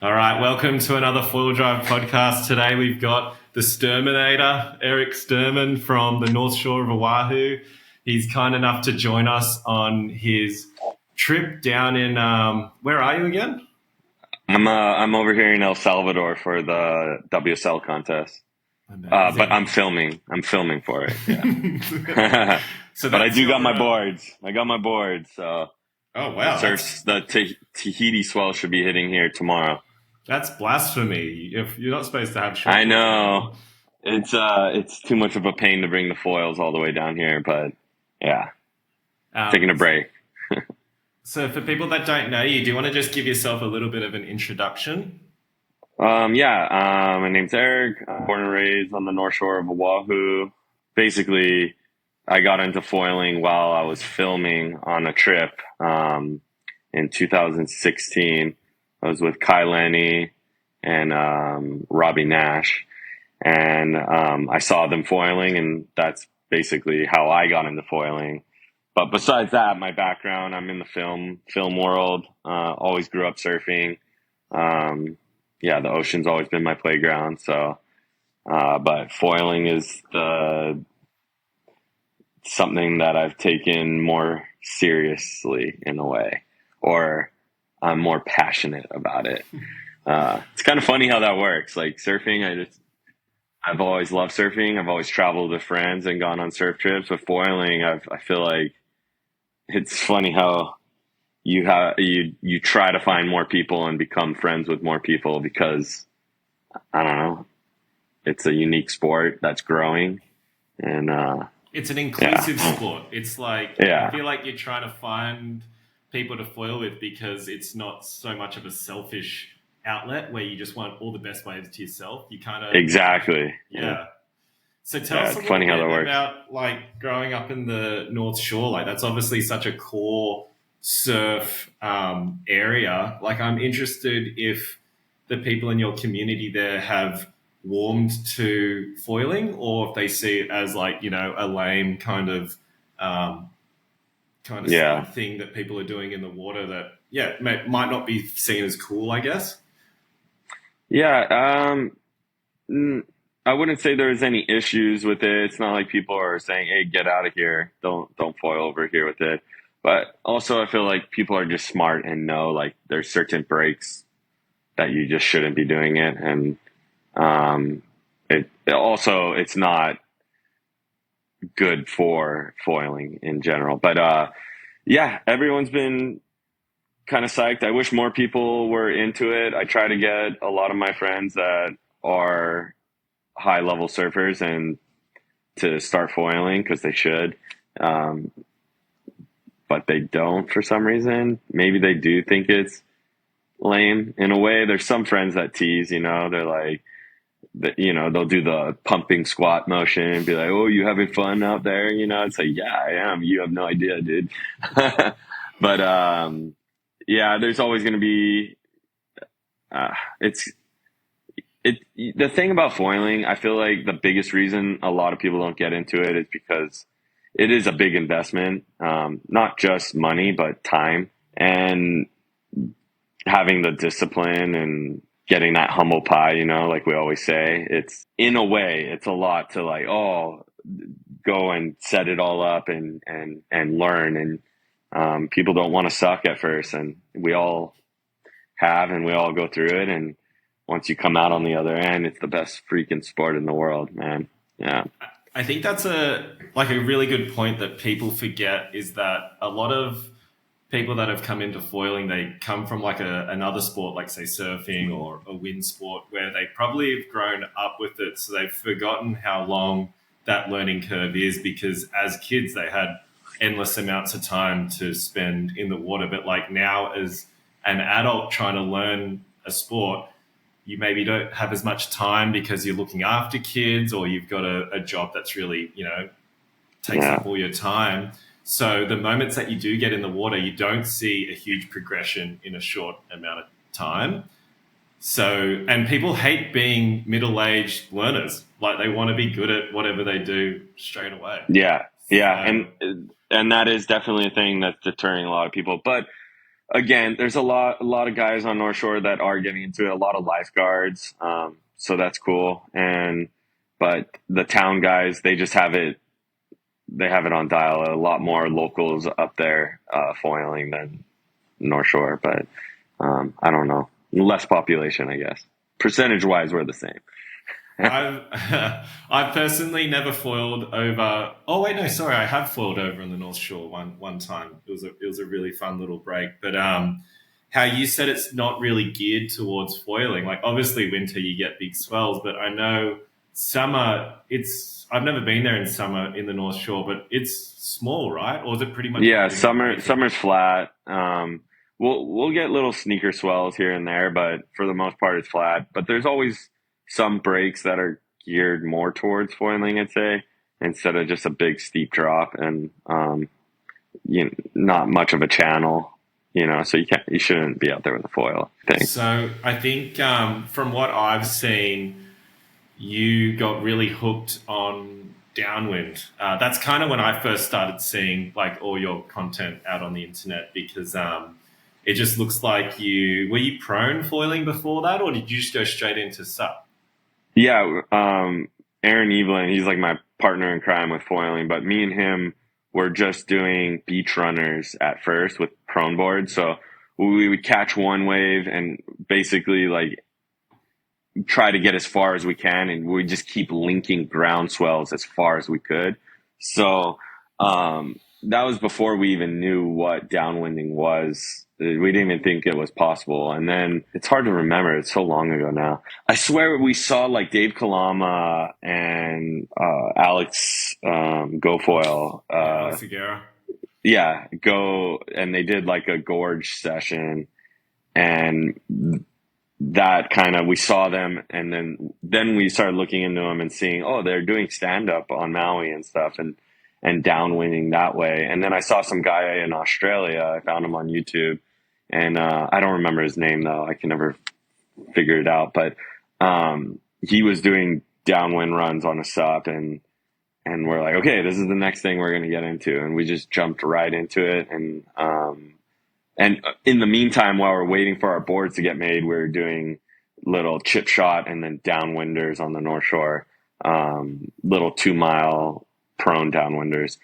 All right, welcome to another Foil Drive podcast. Today we've got the Sturminator, Eric Sterman from the North Shore of Oahu. He's kind enough to join us on his trip down in, where are you again? I'm over here in El Salvador for the WSL contest. But I'm Amazing. filming. I'm filming for it. Yeah. So But I that's do got your, my boards. I got my boards. So oh the wow, surfs, the Tahiti swell should be hitting here tomorrow. that's blasphemy. If you're not supposed to have I shortboards know anymore. it's too much of a pain to bring the foils all the way down here, but yeah, taking Um, a break. so for people that don't know you, do you want to just give yourself a little bit of an introduction? My name's Eric. I'm born and raised on the North Shore of Oahu. Basically, I got into foiling while I was filming on a trip in 2016. I was with Kai Lenny and Robbie Nash, and I saw them foiling, and that's basically how I got into foiling. But besides that, my background, I'm in the film world. Always grew up surfing. Um, yeah, the ocean's always been my playground. So, but foiling is the something that I've taken more seriously in a way, or I'm more passionate about it. It's kind of funny how that works. Like surfing, I've always loved surfing. I've always traveled with friends and gone on surf trips. But foiling, I feel like it's funny how you try to find more people and become friends with more people because I don't know, it's a unique sport that's growing, and It's an yeah, inclusive sport. It's like I yeah, feel like you're trying to find people to foil with because it's not so much of a selfish outlet where you just want all the best waves to yourself. You kind of exactly, yeah, yeah. So tell yeah. us a It's little funny how bit that works. about like growing up in the North Shore. Like that's obviously such a core surf area. Like I'm interested if the people in your community there have warmed to foiling, or if they see it as like a lame um, kind of Yeah, side thing that people are doing in the water that might not be seen as cool. I guess. yeah. N- I wouldn't say there's any issues with it. It's not like people are saying, "Hey, get out of here! Don't foil over here with it." But also, I feel like people are just smart and know like there's certain breaks that you just shouldn't be doing it, and um, it also it's not good for foiling in general. But yeah, everyone's been kind of psyched. I wish more people were into it. I try to get a lot of my friends that are high level surfers and to start foiling because they should. Um, but they don't for some reason. Maybe they do think it's lame in a way. There's some friends that tease, they're like, they'll do the pumping squat motion and be like, "Oh, you having fun out there?" It's like, "Yeah, I am. You have no idea, dude." But yeah, there's always going to be. It's it. The thing about foiling, I feel like the biggest reason a lot of people don't get into it is because it is a big investment, not just money but time and having the discipline and getting that humble pie, like we always say. It's in a way, it's a lot to like, oh, go and set it all up and learn. And people don't want to suck at first, and we all have, and we all go through it. And once you come out on the other end, it's the best freaking sport in the world, man. Yeah, I think that's a really good point that people forget is that a lot of people that have come into foiling, they come from like another sport, like say surfing or a wind sport, where they probably have grown up with it. So they've forgotten how long that learning curve is because as kids, they had endless amounts of time to spend in the water. But like now, as an adult trying to learn a sport, you maybe don't have as much time because you're looking after kids or you've got a job that's really, takes yeah, up all your time. So the moments that you do get in the water, you don't see a huge progression in a short amount of time. So, and people hate being middle-aged learners. Like they want to be good at whatever they do straight away. yeah, yeah. So, And that is definitely a thing that's deterring a lot of people. But again, there's a lot of guys on North Shore that are getting into it. A lot of lifeguards, so that's cool. But the town guys, they just have it. They have it on dial. A lot more locals up there foiling than North Shore, but I don't know. Less population, I guess. Percentage wise, we're the same. I've I've personally never foiled over. Oh wait, no, sorry, I have foiled over on the North Shore one time. It was a really fun little break. But how you said it's not really geared towards foiling. Like obviously winter you get big swells, but I know summer it's. I've never been there in summer in the North Shore, but it's small, right? Or is it pretty much Yeah, getting crazy? summer's flat. We'll get little sneaker swells here and there, but for the most part, it's flat. But there's always some breaks that are geared more towards foiling, I'd say, instead of just a big steep drop and not much of a channel. So you shouldn't be out there with a foil thing. So I think from what I've seen, you got really hooked on downwind. That's kind of when I first started seeing like all your content out on the internet because it just looks like you were you prone foiling before that, or did you just go straight into sup? Yeah, Aaron Evelyn, he's like my partner in crime with foiling, but me and him were just doing beach runners at first with prone boards. So we would catch one wave and basically like try to get as far as we can, and we just keep linking ground swells as far as we could. So that was before we even knew what downwinding was. We didn't even think it was possible. And then it's hard to remember. It's so long ago now. I swear we saw like Dave Kalama and Alex Gofoil. Yeah, Alex Aguera. Yeah, go, and they did like a gorge session, and that kind of we saw them, and then we started looking into them and seeing, oh, they're doing stand up on Maui and stuff, and downwinding that way. And then I saw some guy in Australia. I found him on YouTube, and I don't remember his name though. I can never figure it out. But he was doing downwind runs on a sup, and we're like, okay, this is the next thing we're gonna get into, and we just jumped right into it. And in the meantime, while we're waiting for our boards to get made, we're doing little chip shot and then downwinders on the North Shore, little 2 mile prone downwinders.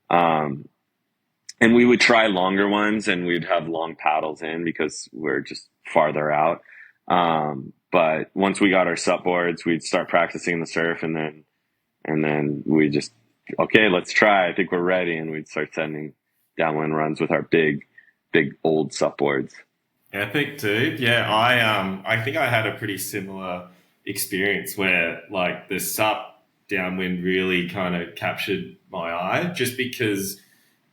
And we would try longer ones, and we'd have long paddles in because we're just farther out. But once we got our sup boards, we'd start practicing the surf, and then we just, okay, let's try. I think we're ready. And we'd start sending downwind runs with our big old sup boards. Epic, dude. Yeah, I think I had a pretty similar experience where like the sup downwind really kind of captured my eye just because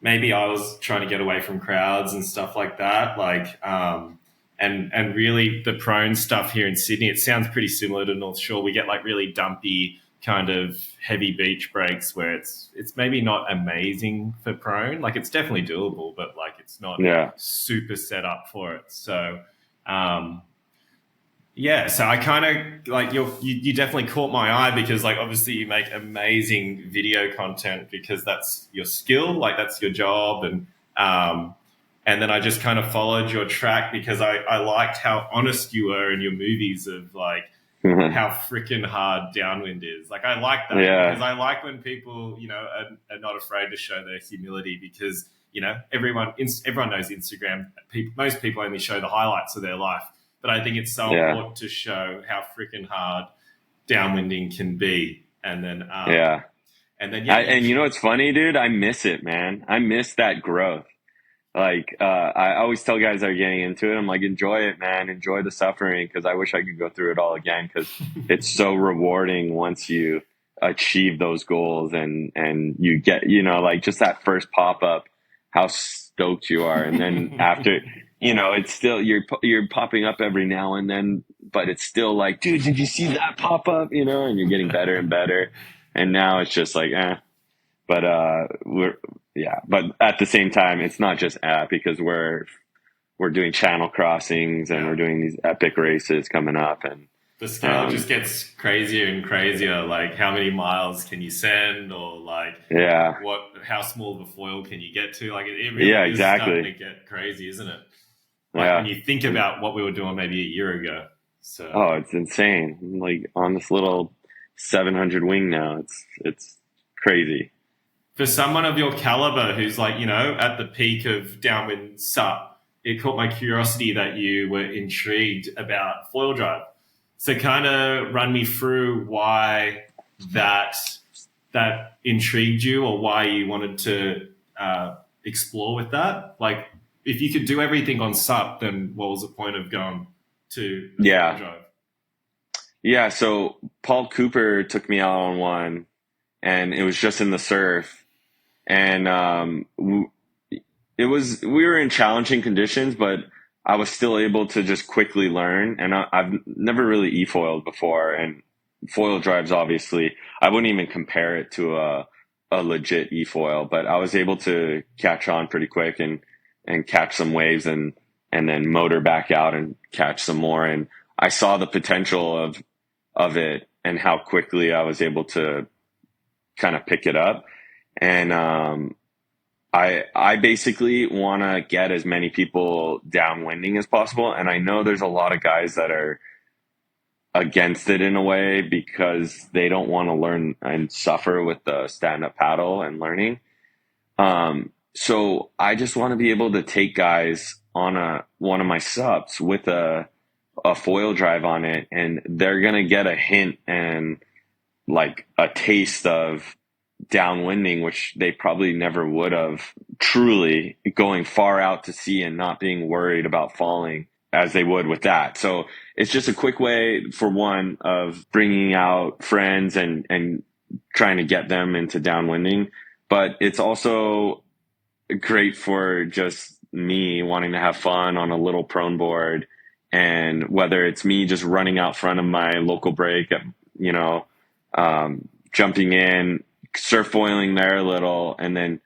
maybe I was trying to get away from crowds and stuff like that. Like and really the prone stuff here in Sydney, it sounds pretty similar to North Shore. We get like really dumpy kind of heavy beach breaks where it's maybe not amazing for prone. Like it's definitely doable, but like it's not Yeah. super set up for it. So yeah, so I kind of like you definitely caught my eye because like obviously you make amazing video content because that's your skill, like that's your job, and then I just kind of followed your track because I liked how honest you were in your movies of like how freaking hard downwind is. Like I like that because Yeah. I like when people, are not afraid to show their humility because, everyone knows Instagram. Most people only show the highlights of their life. But I think it's so Yeah. important to show how freaking hard downwinding can be. And then, Yeah. yeah, And you know what's funny, dude? I miss it, man. I miss that growth. Like, I always tell guys that are getting into it, I'm like, enjoy it, man. Enjoy the suffering, because I wish I could go through it all again, because it's so rewarding once you achieve those goals, and you get, like just that first pop up, how stoked you are. And then after, it's still, you're popping up every now and then, but it's still like, dude, did you see that pop up? And you're getting better and better. And now it's just like, but but at the same time, it's not just because we're doing channel crossings, and yeah. we're doing these epic races coming up, and The scale just gets crazier and crazier. Like how many miles can you send, or like how small of a foil can you get to? Like it really is exactly. starting to get crazy, isn't it? Like when Yeah. you think about what we were doing maybe a year ago. So Oh, it's insane. I'm like on this little 700 wing now. It's crazy. for someone of your caliber who's like, at the peak of downwind sup, it caught my curiosity that you were intrigued about foil drive. So kind of run me through why that that intrigued you or why you wanted to explore with that. Like, if you could do everything on sup, then what was the point of going to the foil Yeah. drive? Yeah. So Paul Cooper took me out on one, and it was just in the surf. And we were in challenging conditions, but I was still able to just quickly learn. And I've never really e-foiled before, and foil drives, obviously, I wouldn't even compare it to a legit e-foil, but I was able to catch on pretty quick and catch some waves and then motor back out and catch some more. And I saw the potential of it and how quickly I was able to kind of pick it up. And I basically want to get as many people downwinding as possible, and I know there's a lot of guys that are against it in a way because they don't want to learn and suffer with the stand-up paddle and learning. So I just want to be able to take guys on one of my subs with a foil drive on it, and they're gonna get a hint and like a taste of downwinding, which they probably never would have, truly going far out to sea and not being worried about falling as they would with that. So it's just a quick way, for one, of bringing out friends and trying to get them into downwinding. But it's also great for just me wanting to have fun on a little prone board. And whether it's me just running out front of my local break, you know, jumping in, surf foiling there a little, and then,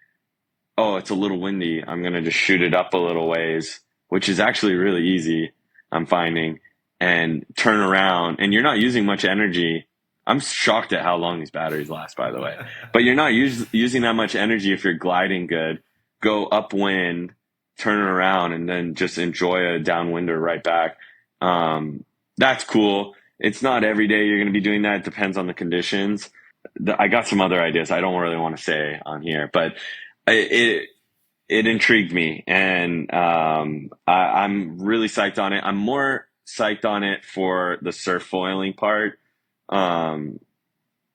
oh, it's a little windy, I'm going to just shoot it up a little ways, which is actually really easy, I'm finding, and turn around. And you're not using much energy. I'm shocked at how long these batteries last, by the way. But you're not using that much energy if you're gliding good. Go upwind, turn it around, and then just enjoy a downwinder right back. That's cool. It's not every day you're going to be doing that. It depends on the conditions. I got some other ideas I don't really want to say on here, but it intrigued me, and I'm really psyched on it. I'm more psyched on it for the surf foiling part,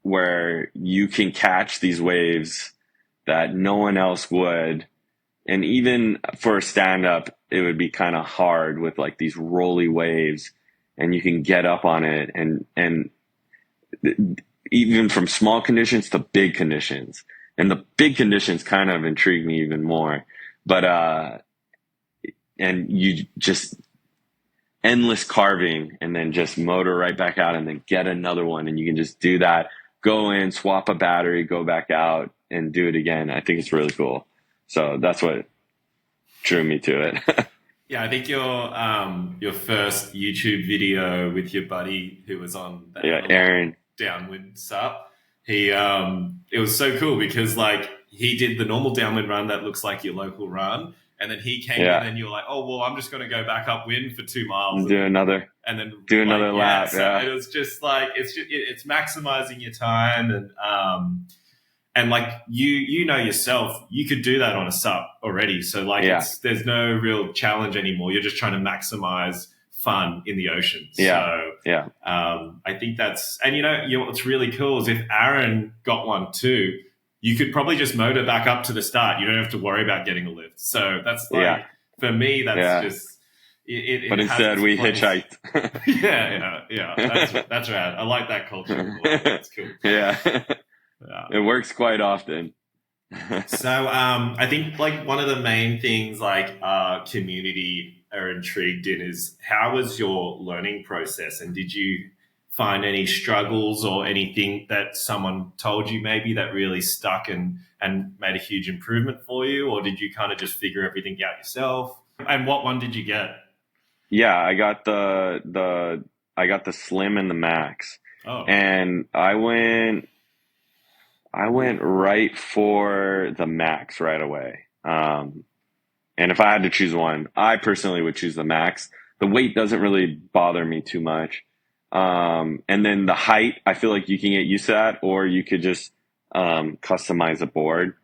where you can catch these waves that no one else would. And even for a stand up, it would be kind of hard with like these rolly waves, and you can get up on it and even from small conditions to big conditions. And the big conditions kind of intrigue me even more. But and you just endless carving and then just motor right back out and then get another one, and you can just do that, go in, swap a battery, go back out and do it again. I think it's really cool. So that's what drew me to it. Yeah, I think your first YouTube video with your buddy who was on that Yeah, Aaron. downwind sup, it was so cool because like he did the normal downwind run that looks like your local run, and then he came in and you were like, oh well, I'm just going to go back upwind for 2 miles and do another lap. So it was just like it's maximizing your time, and like you know yourself, you could do that on a sup already. So like there's no real challenge anymore. You're just trying to maximize fun in the ocean. So I think that's, and what's really cool is if Aaron got one too, you could probably just motor back up to the start. You don't have to worry about getting a lift. So that's like for me, that's just it. But instead we hitchhiked. That's right. I like that culture. That's cool. Yeah. It works quite often. So I think like one of the main things like our community are intrigued in is how was your learning process, and did you find any struggles or anything that someone told you maybe that really stuck and made a huge improvement for you, or did you kind of just figure everything out yourself? And what one did you get? Yeah, I got the Slim and the Max. Oh. And I went right for the Max right away. And if I had to choose one, I personally would choose the max. The weight doesn't really bother me too much. And then the height, I feel like you can get used to that, or you could just customize a board.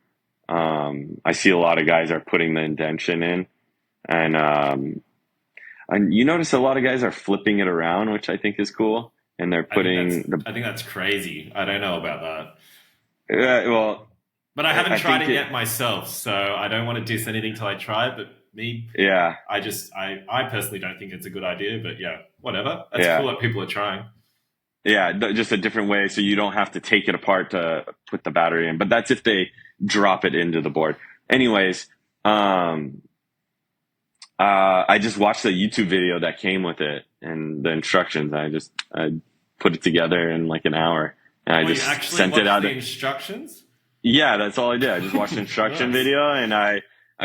I see a lot of guys are putting the indention in, and you notice a lot of guys are flipping it around, which I think is cool. And they're putting I think that's crazy. I don't know about that. well, But I haven't I tried think it yet myself, so I don't want to diss anything till I try it. But me, yeah, I personally don't think it's a good idea. But yeah, whatever. That's yeah, cool that people are trying. yeah, just a different way, so you don't have to take it apart to put the battery in. But that's if they drop it into the board. Anyways, I just watched the YouTube video that came with it and the instructions. I put it together in like an hour, and I Well, you just actually sent it watched out. the instructions? Yeah, that's all I did. I just watched the instruction Nice. video, and I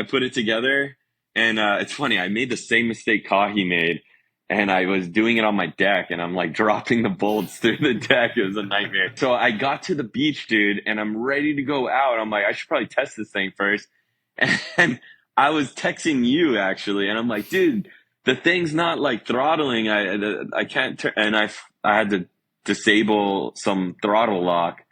put it together. And it's funny, I made the same mistake Kahi made, and I was doing it on my deck, and I'm like dropping the bolts through the deck. It was a nightmare. So I got to the beach, dude, and I'm ready to go out. I'm like, I should probably test this thing first. And I was texting you actually, and I'm like, dude, the thing's not like throttling. I can't turn, and I had to disable some throttle lock,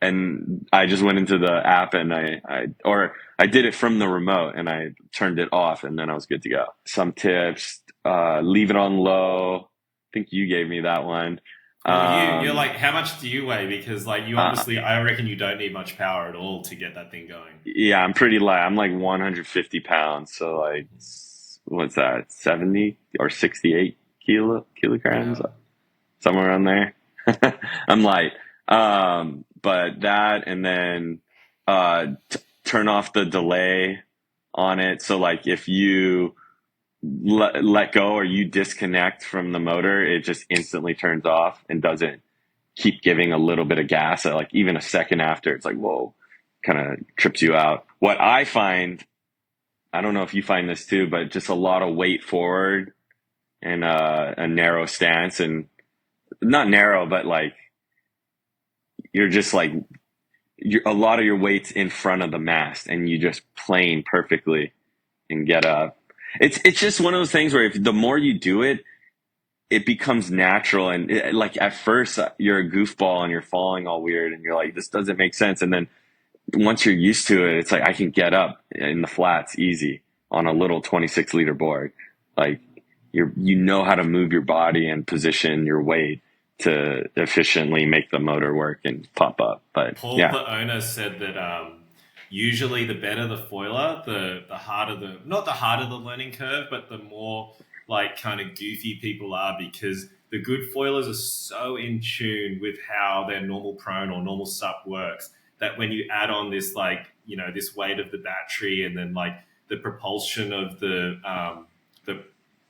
and I just went into the app, and I did it from the remote, and I turned it off, and then I was good to go. Some tips: leave it on low. I think you gave me that one. Well, you're like, how much do you weigh? Because like you Uh, obviously, I reckon you don't need much power at all to get that thing going. yeah, I'm pretty light. I'm like 150 pounds, so like, what's that? 70 or 68 kilograms, Yeah. somewhere around there. I'm light. But that, and then turn off the delay on it. So like if you let go or you disconnect from the motor, it just instantly turns off and doesn't keep giving a little bit of gas at like even a second after. It's like, whoa, kind of trips you out. What I find, I don't know if you find this too, but just a lot of weight forward and a narrow stance, and not narrow, but like you're just like a lot of your weight's in front of the mast, and you just plane perfectly and get up. It's just one of those things where if the more you do it, it becomes natural. And like at first, you're a goofball and you're falling all weird, and you're like, this doesn't make sense. And then once you're used to it, it's like I can get up in the flats easy on a little 26-liter board. Like you know how to move your body and position your weight to efficiently make the motor work and pop up. But Paul, yeah, the owner, said that usually the better the foiler, the harder not the harder the learning curve, but the more like kind of goofy people are, because the good foilers are so in tune with how their normal prone or normal sup works that when you add on this like this weight of the battery and then like the propulsion of the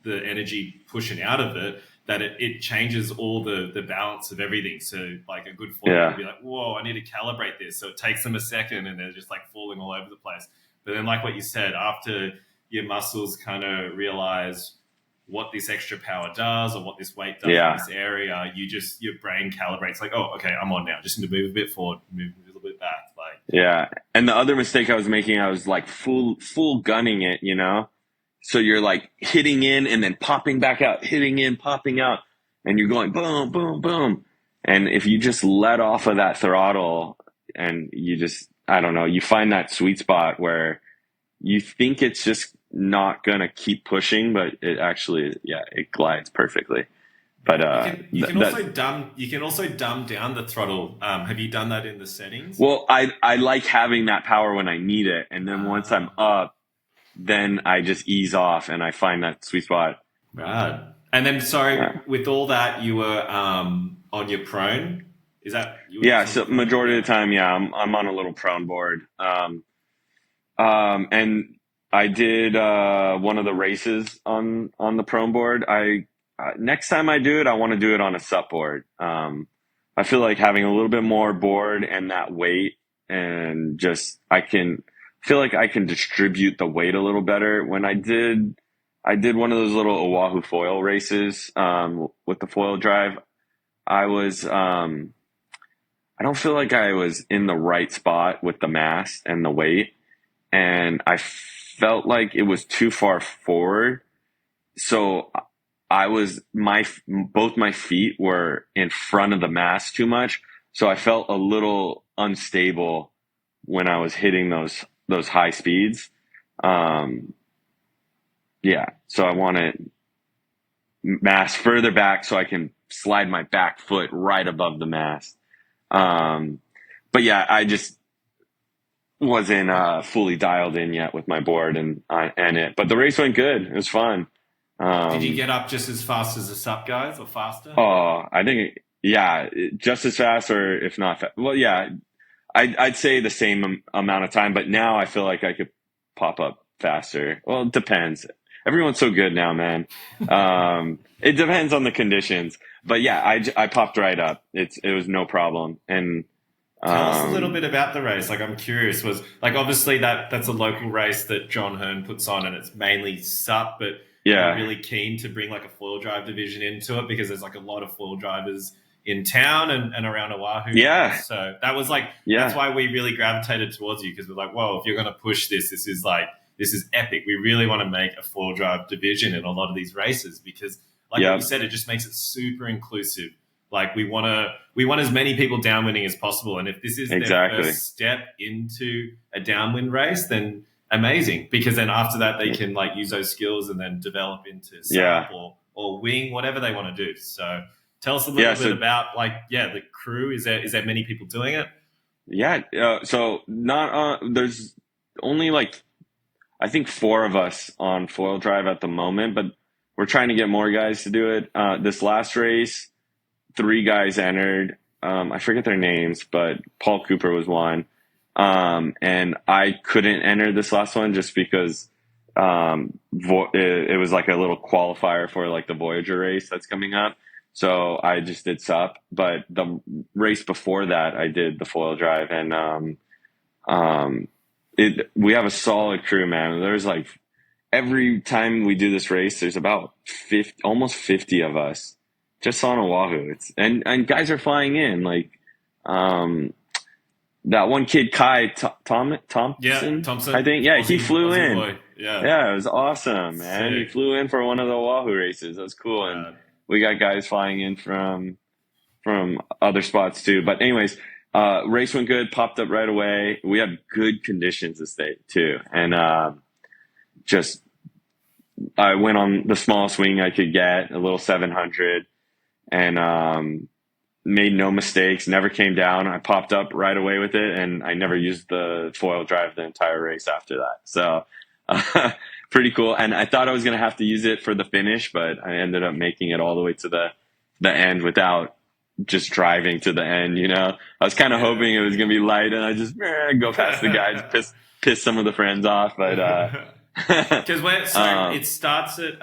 the energy pushing out of it, that it changes all the balance of everything. So like a good foiler will yeah, be like, whoa, I need to calibrate this. So it takes them a second and they're just like falling all over the place. But then like what you said, after your muscles kind of realize what this extra power does or what this weight does in yeah, this area, your brain calibrates like, oh, okay, I'm on now. Just need to move a bit forward, move a little bit back. Like, yeah. And the other mistake I was making, I was like full gunning it, you know? So you're like hitting in and then popping back out, hitting in, popping out, and you're going boom, boom, boom. And if you just let off of that throttle and you just, I don't know, you find that sweet spot where you think it's just not going to keep pushing, but it actually, yeah, it glides perfectly. But you can also dumb down the throttle. Have you done that in the settings? well, I like having that power when I need it. And then once I'm up, then I just ease off and I find that sweet spot. Right. And then, sorry, Yeah. with all that, you were on your prone. Is that you were Yeah, just on so prone? majority of Yeah. the time, yeah, I'm on a little prone board. And I did one of the races on the prone board. I next time I do it, I want to do it on a sup board. I feel like having a little bit more board and that weight, and just feel like I can distribute the weight a little better. When I did one of those little Oahu foil races with the foil drive. I was I don't feel like I was in the right spot with the mast and the weight, and I felt like it was too far forward. So I was both my feet were in front of the mast too much. So I felt a little unstable when I was hitting those high speeds. Um, yeah. So I want to mast further back so I can slide my back foot right above the mast. But yeah, I just wasn't fully dialed in yet with my board and it. But the race went good. It was fun. Did you get up just as fast as the SUP guys or faster? Oh, I think yeah, just as fast or if not, well, yeah, I'd say the same amount of time. But now I feel like I could pop up faster. Well, it depends. Everyone's so good now, man. It depends on the conditions. But yeah, I popped right up. It was no problem. And tell us a little bit about the race. Like, I'm curious. Was like obviously that's a local race that John Hearn puts on, and it's mainly SUP. But yeah, I'm really keen to bring like a foil drive division into it because there's like a lot of foil drivers in town and around Oahu. Yeah. So that was like that's why we really gravitated towards you, because we're like, whoa, if you're going to push this is epic. We really want to make a foil drive division in a lot of these races because, like you said, it just makes it super inclusive. Like we want as many people downwinding as possible, and if this is their first step into a downwind race, then amazing. Because then after that, they can like use those skills and then develop into SUP or wing, whatever they want to do. So tell us a little bit about the crew. Is there many people doing it? Yeah. So not there's only like I think 4 of us on foil drive at the moment, but we're trying to get more guys to do it. This last race, 3 guys entered. I forget their names, but Paul Cooper was one. And I couldn't enter this last one just because it was like a little qualifier for like the Voyager race that's coming up. So I just did SUP. But the race before that, I did the foil drive, and we have a solid crew, man. There's like every time we do this race, there's about almost 50 of us just on Oahu. And guys are flying in like that one kid Kai Thompson. Yeah, Thompson. I think he flew in. Boy. Yeah, it was awesome, man. Sick. He flew in for one of the Oahu races. That was cool, and we got guys flying in from other spots too. But anyways. Race went good, popped up right away. We had good conditions this day too. And, I went on the smallest wing I could get, a little 700, and, made no mistakes, never came down. I popped up right away with it, and I never used the foil drive the entire race after that. So, pretty cool. And I thought I was going to have to use it for the finish, but I ended up making it all the way to the end without just driving to the end, I was kind of hoping it was going to be light, and I just go past the guys, piss some of the friends off. But because it starts at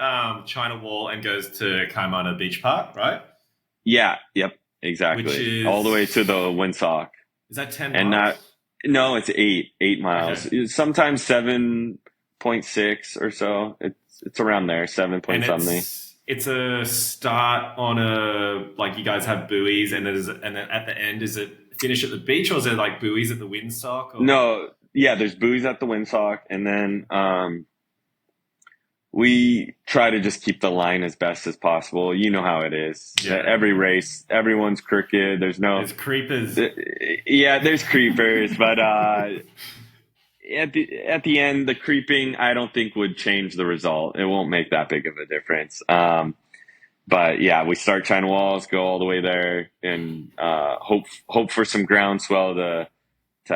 China Wall and goes to Kaimana Beach Park, right? Yeah, yep, exactly. Which is, all the way to the windsock. Is that 10 miles? No, it's 8 miles. Okay. Sometimes 7.6 or so. It's around there, 7 point something. It's a start on you guys have buoys, and then at the end, is it finish at the beach, or is it like buoys at the windsock? Or? No, yeah, there's buoys at the windsock, and then we try to just keep the line as best as possible. You know how it is. Yeah. Every race, everyone's crooked. There's creepers. Yeah, there's creepers, but at the end, the creeping, I don't think would change the result. It won't make that big of a difference. But yeah, we start China Walls, go all the way there, and hope for some groundswell to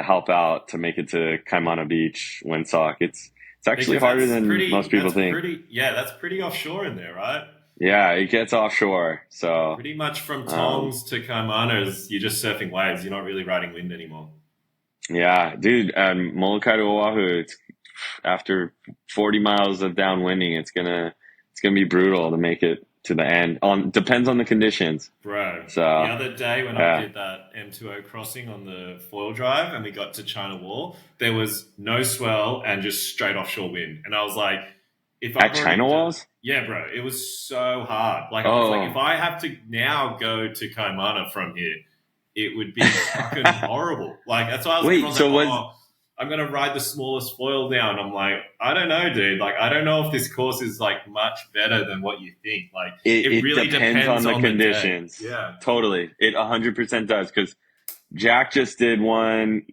help out to make it to Kaimana Beach, Windsock. It's actually harder than most people think. That's pretty offshore in there, right? Yeah, it gets offshore. So pretty much from Tongs to Kaimana, you're just surfing waves. You're not really riding wind anymore. Yeah, dude, and Molokai to Oahu, it's after 40 miles of downwinding, it's gonna be brutal to make it to the end. Depends on the conditions. Bro, so the other day when I did that M2O crossing on the foil drive and we got to China Wall, there was no swell and just straight offshore wind. And I was like, at China Walls? Yeah, bro, it was so hard. I was like, if I have to now go to Kaimana from here, it would be fucking horrible. That's why I was I'm going to ride the smallest foil down. I'm like, I don't know, dude. Like, I don't know if this course is like much better than what you think. Like, it really depends on the conditions. The day. Yeah. Totally. It 100% does. Because Jack just did one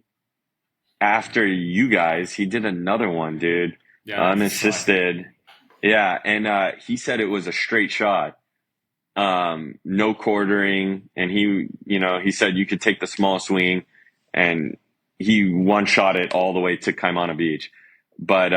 after you guys. He did another one, dude. Yeah. Unassisted. Yeah. And he said it was a straight shot. No quartering. And he said you could take the small swing, and he one-shot it all the way to Kaimana Beach. But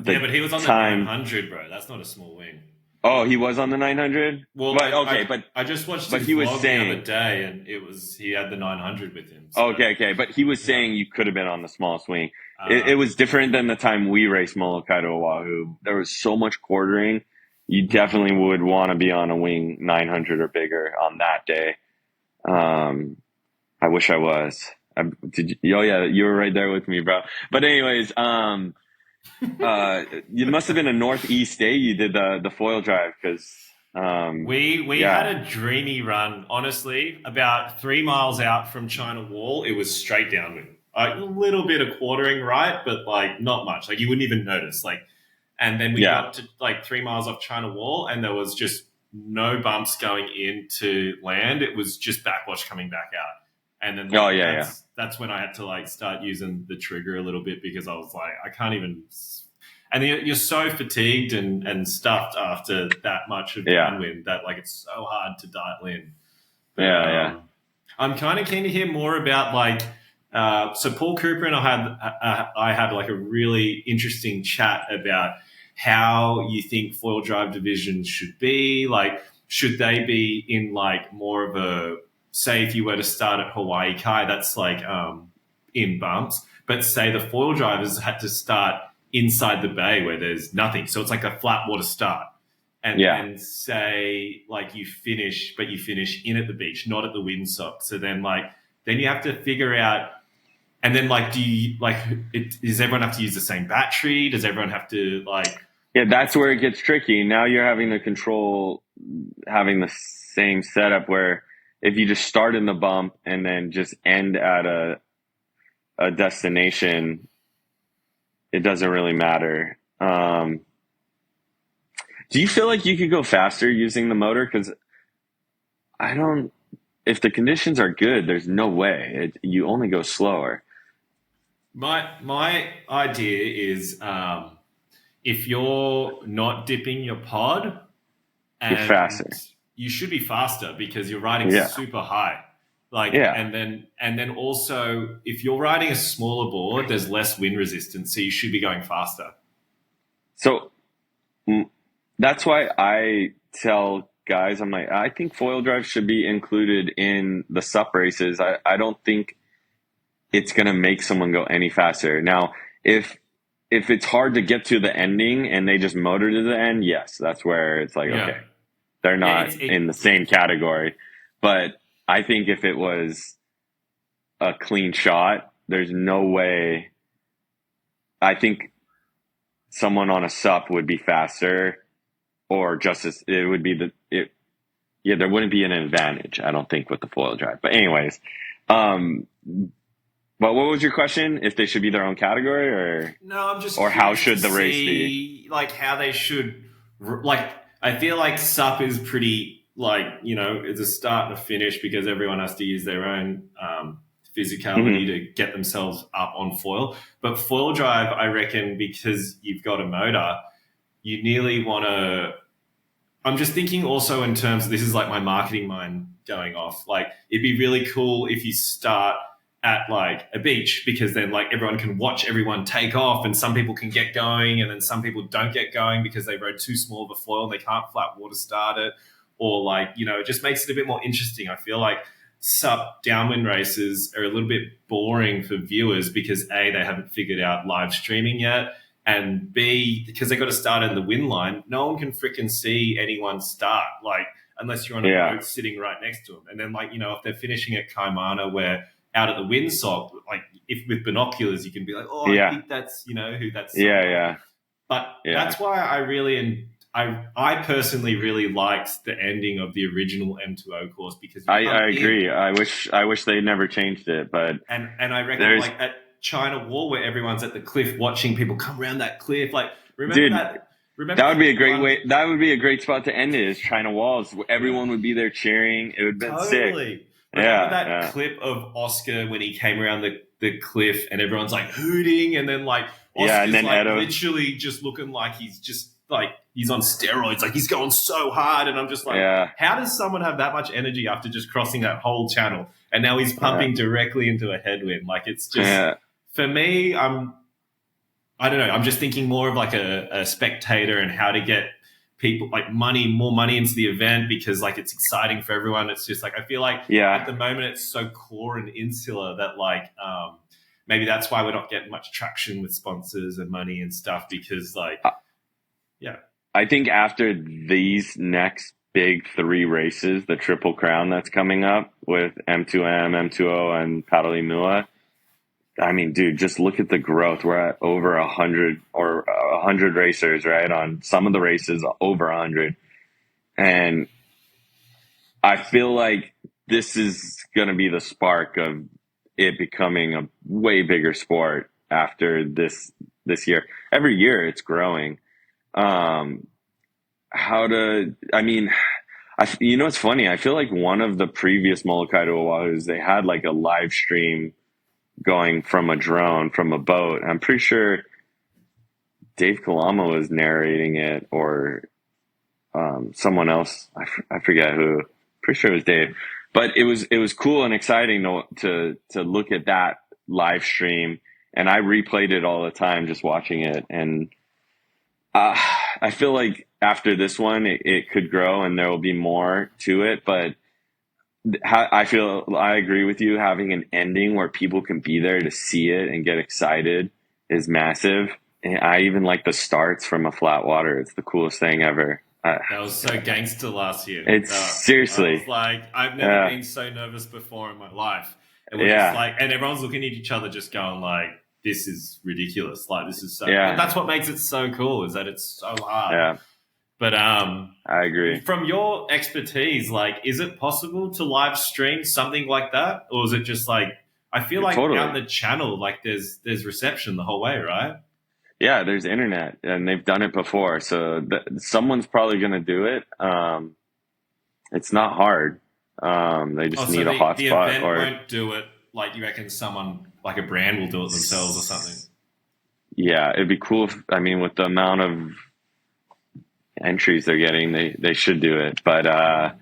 but he was on the 900, bro. That's not a small wing. Oh, he was on the 900? Well, I just watched his vlog the other day, and he had the 900 with him. So. Okay. But he was saying you could have been on the small swing. It was different than the time we raced Molokai to Oahu. There was so much quartering. You definitely would want to be on a wing 900 or bigger on that day. I wish I was. You were right there with me, bro. But anyways, you must have been a northeast day you did the foil drive, because we had a dreamy run. Honestly, about 3 miles out from China Wall, it was straight downwind. A little bit of quartering, right, but like not much. Like you wouldn't even notice. Like, and then we got to like 3 miles off China Wall, and there was just no bumps going into land. It was just backwash coming back out. And then that's when I had to like start using the trigger a little bit, because I was like, I can't even. And you're so fatigued and stuffed after that much of downwind that like it's so hard to dial in. I'm kind of keen to hear more about like. So Paul Cooper and I had like a really interesting chat about how you think foil drive divisions should be. Like, should they be in like more of a, say if you were to start at Hawaii Kai, that's like in bumps, but say the foil drivers had to start inside the bay where there's nothing. So it's like a flat water start. And say like you finish in at the beach, not at the windsock. So then you have to figure out, and then like, does everyone have to use the same battery? Does everyone have to like... Yeah, that's where it gets tricky. Now you're having to control having the same setup where if you just start in the bump and then just end at a destination, it doesn't really matter. Do you feel like you could go faster using the motor? Because if the conditions are good, there's no way. You only go slower. My idea is if you're not dipping your pod, you're faster. You should be faster because you're riding super high. And then also if you're riding a smaller board, there's less wind resistance, so you should be going faster. So that's why I tell guys, I'm like, I think foil drive should be included in the SUP races. I don't think it's going to make someone go any faster. Now, if it's hard to get to the ending and they just motor to the end, yes, that's where it's like, okay, they're not in the same category. But I think if it was a clean shot, there's no way. I think someone on a SUP would be faster, or just as it would be there wouldn't be an advantage, I don't think, with the foil drive. But anyways, but what was your question? If they should be their own category, or no? I'm just, or how should the race be? Like how they should. Like I feel like SUP is pretty it's a start and a finish because everyone has to use their own physicality to get themselves up on foil. But foil drive, I reckon, because you've got a motor, you nearly want to. I'm just thinking also in terms of, this is like my marketing mind going off. Like it'd be really cool if you start at like a beach, because then like everyone can watch everyone take off, and some people can get going and then some people don't get going because they rode too small of a foil and they can't flat water start it, or it just makes it a bit more interesting. I feel like SUP downwind races are a little bit boring for viewers because A, they haven't figured out live streaming yet, and B, because they got to start in the wind line, no one can freaking see anyone start, unless you're on a boat sitting right next to them. And then if they're finishing at Kaimana, where out at the windsock, if with binoculars, you can be like, I think that's, who that's. But that's why I personally really liked the ending of the original M2O course, because I agree. I wish they never changed it, but and I reckon China Wall where everyone's at the cliff watching people come around that cliff. Like, remember Dude, that? Remember that would be a great one? way. That would be a great spot to end it. Is China Walls. Everyone would be there cheering. It would have been sick. Totally. Remember that Yeah. clip of Oscar when he came around the cliff and everyone's like hooting, and then like Oscar's and then like Edo. literally just looking like he's just like he's on steroids, like he's going so hard, and I'm just like, how does someone have that much energy after just crossing that whole channel? And now he's pumping directly into a headwind. Like, it's just for me, I don't know. I'm just thinking more of like a spectator and how to get people like more money into the event, because like it's exciting for everyone. It's just like, I feel like at the moment it's so core and insular that like maybe that's why we're not getting much traction with sponsors and money and stuff, because like I think after these next big 3 races, the Triple Crown that's coming up with M2M, M2O, and Paralimua, I mean, dude, just look at the growth. We're at over 100 or 100 racers, right? On some of the races, over 100. And I feel like this is going to be the spark of it becoming a way bigger sport after this year. Every year it's growing. It's funny. I feel like one of the previous Molokai to Oahu's, they had like a live stream going from a drone, from a boat. I'm pretty sure Dave Kalama was narrating it, or someone else. I forget who. Pretty sure it was Dave. But it was cool and exciting to look at that live stream, and I replayed it all the time, just watching it. And I feel like after this one, it could grow and there will be more to it. But I agree with you. Having an ending where people can be there to see it and get excited is massive. And I even like the starts from a flat water. It's the coolest thing ever. That was so gangster last year. It's seriously. I was like, I've never been so nervous before in my life. And we're just like, and everyone's looking at each other just going like, this is ridiculous. Like, this is so, and that's what makes it so cool, is that it's so hard. Yeah. But I agree. From your expertise, like, is it possible to live stream something like that? Or is it just like, I feel like out the channel, like there's reception the whole way, right? Yeah, there's internet, and they've done it before. So someone's probably going to do it. It's not hard. They just need a hotspot. The event won't do it. Like, you reckon someone, like a brand, will do it themselves or something? Yeah, it'd be cool. With the amount of entries they're getting, they should do it. But I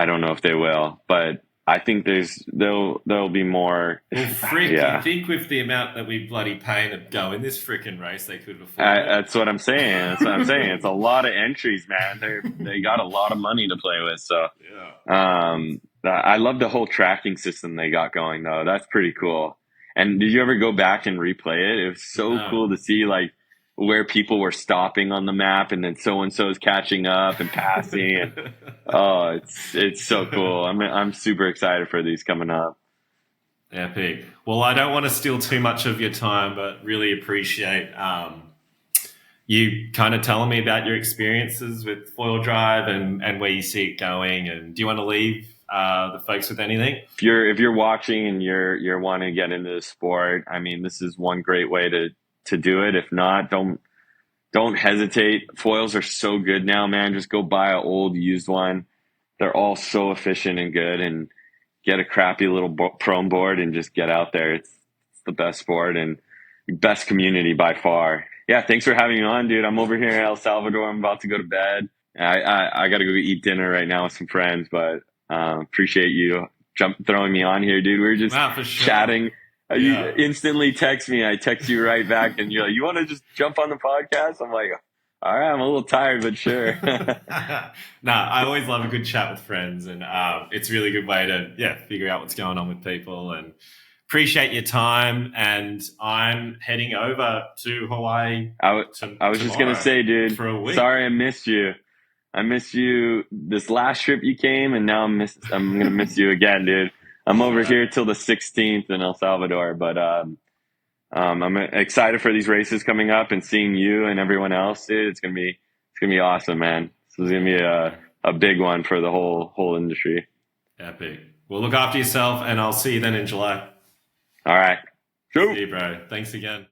don't know if they will. But I think there'll be more. Well, you think with the amount that we bloody pay to go in this freaking race, they could afford it. That's what I'm saying. It's a lot of entries, man. They got a lot of money to play with. So I love the whole tracking system they got going, though. That's pretty cool. And did you ever go back and replay it? It was so cool to see like where people were stopping on the map, and then so and so's catching up and passing. And it's so cool. I'm super excited for these coming up. Epic. Well, I don't want to steal too much of your time, but really appreciate you kind of telling me about your experiences with foil drive and where you see it going. And do you want to leave the folks with anything? If you're watching and you're wanting to get into the sport, I mean, this is one great way to do it. If not, don't hesitate. Foils are so good now, man. Just go buy an old used one. They're all so efficient and good, and get a crappy little prone board and just get out there. It's the best sport and best community by far. Yeah, thanks for having me on, dude. I'm over here in El Salvador. I'm about to go to bed. I got to go eat dinner right now with some friends, but appreciate you throwing me on here, dude. We were just chatting. You instantly text me. I text you right back, and you're like, you want to just jump on the podcast? I'm like, all right, I'm a little tired, but sure. I always love a good chat with friends, and it's a really good way to figure out what's going on with people. And appreciate your time. And I'm heading over to Hawaii. I was just gonna say, dude, for a week. Sorry I missed you. I missed you this last trip you came, and now I'm gonna miss you again, dude. I'm over here till the 16th in El Salvador, but I'm excited for these races coming up and seeing you and everyone else, dude. It's gonna be awesome, man. This is gonna be a big one for the whole industry. Epic. Well, look after yourself, and I'll see you then in July. All right. Go. See you, bro. Thanks again.